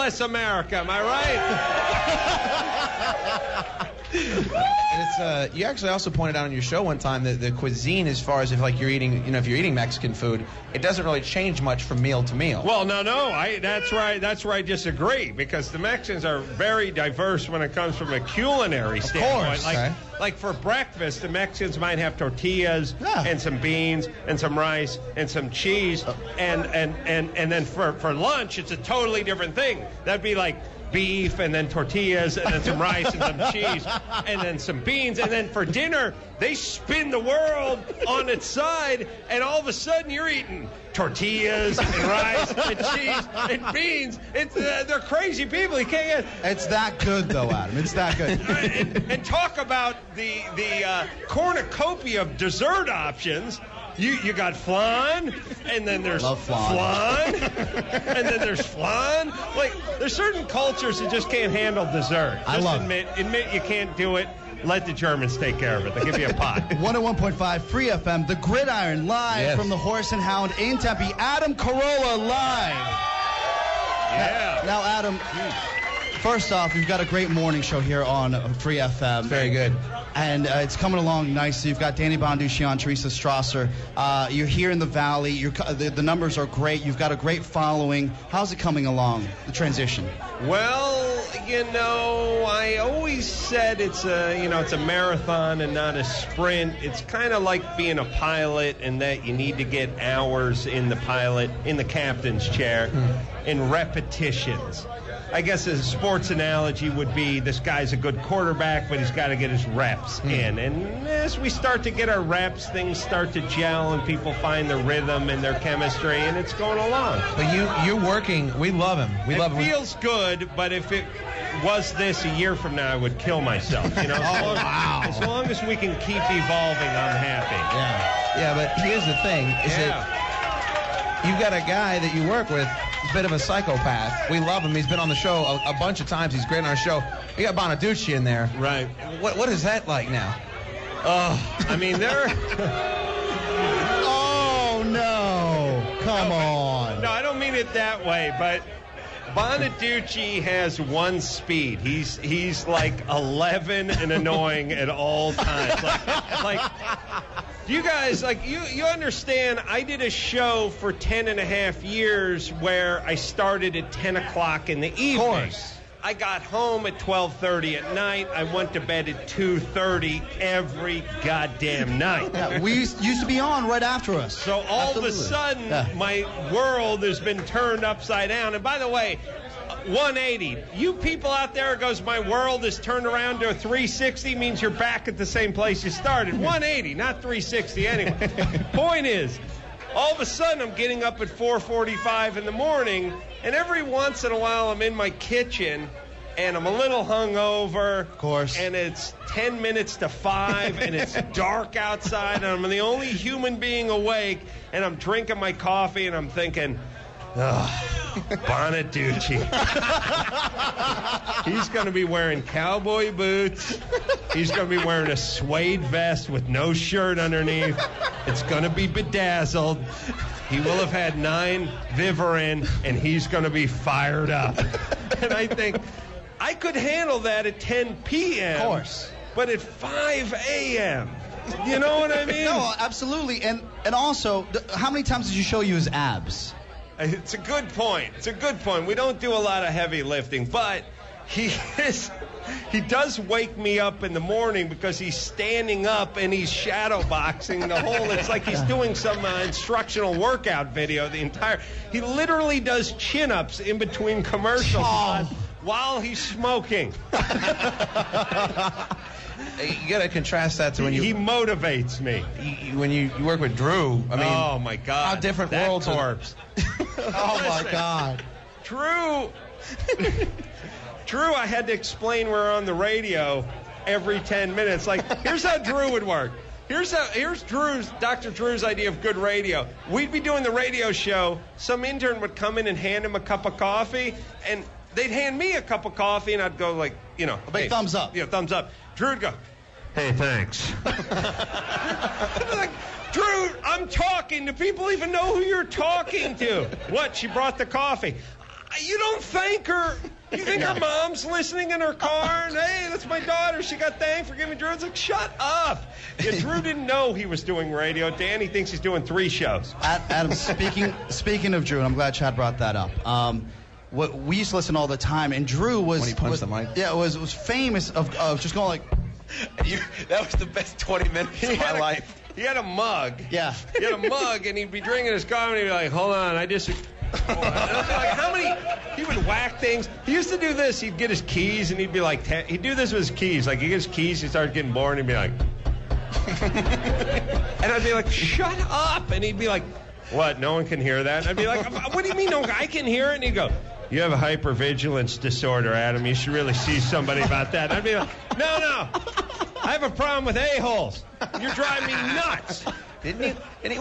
bless America. Am I right? And it's you actually also pointed out on your show one time that the cuisine, as far as if you're eating, if you're eating Mexican food, it doesn't really change much from meal to meal. Well, no, that's right. That's where I disagree, because the Mexicans are very diverse when it comes from a culinary standpoint. Of course. Like for breakfast, the Mexicans might have tortillas and some beans and some rice and some cheese, and then for lunch it's a totally different thing. That'd be like beef and then tortillas and then some rice and some cheese and then some beans, and then for dinner they spin the world on its side, and all of a sudden you're eating tortillas and rice and cheese and beans. They're crazy people. You can't get. It's that good though, Adam. It's that good. And talk about the cornucopia of dessert options. You got flan, and then there's flan, and then there's flan. Like, there's certain cultures that just can't handle dessert. Admit you can't do it. Let the Germans take care of it. They'll give you a pot. 101.5 Free FM, the Gridiron, live from the Horse and Hound in Tempe. Adam Carolla live. Yeah. Now, Adam, first off, we've got a great morning show here on Free FM. Very good. And it's coming along nicely. You've got Danny Bonducci, Teresa Strasser. You're here in the Valley. The numbers are great. You've got a great following. How's it coming along, the transition? Well, I always said it's a marathon and not a sprint. It's kind of like being a pilot, in that you need to get hours in the captain's chair, in repetitions. I guess a sports analogy would be, this guy's a good quarterback, but he's got to get his reps in. And as we start to get our reps, things start to gel, and people find their rhythm and their chemistry, and it's going along. But you're working. We love him. It feels good, but if it was this a year from now, I would kill myself. As long as we can keep evolving, I'm happy. Yeah, but here's the thing: that you've got a guy that you work with, a bit of a psychopath. We love him. He's been on the show a bunch of times. He's great on our show. We got Bonducci in there. Right. What is that like now? They're. Oh no! Come on. No, I don't mean it that way, but Bonducci has one speed. He's like 11 and annoying at all times. Like you guys, you understand, I did a show for 10 and a half years where I started at 10 o'clock in the evening. Of course. I got home at 12:30 at night. I went to bed at 2:30 every goddamn night. Yeah, we used to be on right after us. So all of a sudden, my world has been turned upside down. And by the way, 180. You people out there goes, my world is turned around to a 360, means you're back at the same place you started. 180, not 360 anyway. Point is, all of a sudden I'm getting up at 4:45 in the morning, and every once in a while I'm in my kitchen and I'm a little hungover. Of course. And it's 10 minutes to 5 and it's dark outside and I'm the only human being awake, and I'm drinking my coffee and I'm thinking, Bonducci. He's going to be wearing cowboy boots. He's going to be wearing a suede vest with no shirt underneath. It's going to be bedazzled. He will have had 9 Vivarin, and he's going to be fired up. And I think I could handle that at 10 p.m. Of course. But at 5 a.m., you know what I mean? No, absolutely. And also, how many times did you show you his abs? It's a good point. We don't do a lot of heavy lifting, but he does wake me up in the morning because he's standing up and he's shadow boxing the whole. It's like he's doing some instructional workout video. He literally does chin-ups in between commercials while he's smoking. You got to contrast that to when he motivates me. When you work with Drew. I mean, oh my God, how different that worlds corpse. Oh my God, Drew, I had to explain we're on the radio every 10 minutes. Like, here's how Drew would work. Here's Dr. Drew's idea of good radio. We'd be doing the radio show. Some intern would come in and hand him a cup of coffee, and they'd hand me a cup of coffee, and I'd go like, a big thumbs up. Yeah, thumbs up. Drew would go, hey, thanks. Like, Drew, I'm talking. Do people even know who you're talking to? What? She brought the coffee. You don't thank her. You think her mom's listening in her car? And, hey, that's my daughter. She got thanked for giving Drew. It's like, shut up. Yeah, Drew didn't know he was doing radio. Danny thinks he's doing 3 shows. Adam, speaking of Drew, and I'm glad Chad brought that up. We used to listen all the time, and Drew was when he punched the mic. Yeah, was famous of just going like. That was the best 20 minutes of my life. He had a mug. Yeah. He had a mug, and he'd be drinking his coffee, and he'd be like, hold on, I just... And I'd be like, how many... He would whack things. He used to do this. He'd get his keys, and he'd be like... He'd do this with his keys. Like, he'd get his keys, he'd start getting bored, and he'd be like... And I'd be like, shut up! And he'd be like, what, no one can hear that? And I'd be like, what do you mean no one... I can hear it? And he'd go... You have a hypervigilance disorder, Adam. You should really see somebody about that. And I'd be like, no. I have a problem with a-holes. You're driving me nuts. Didn't he?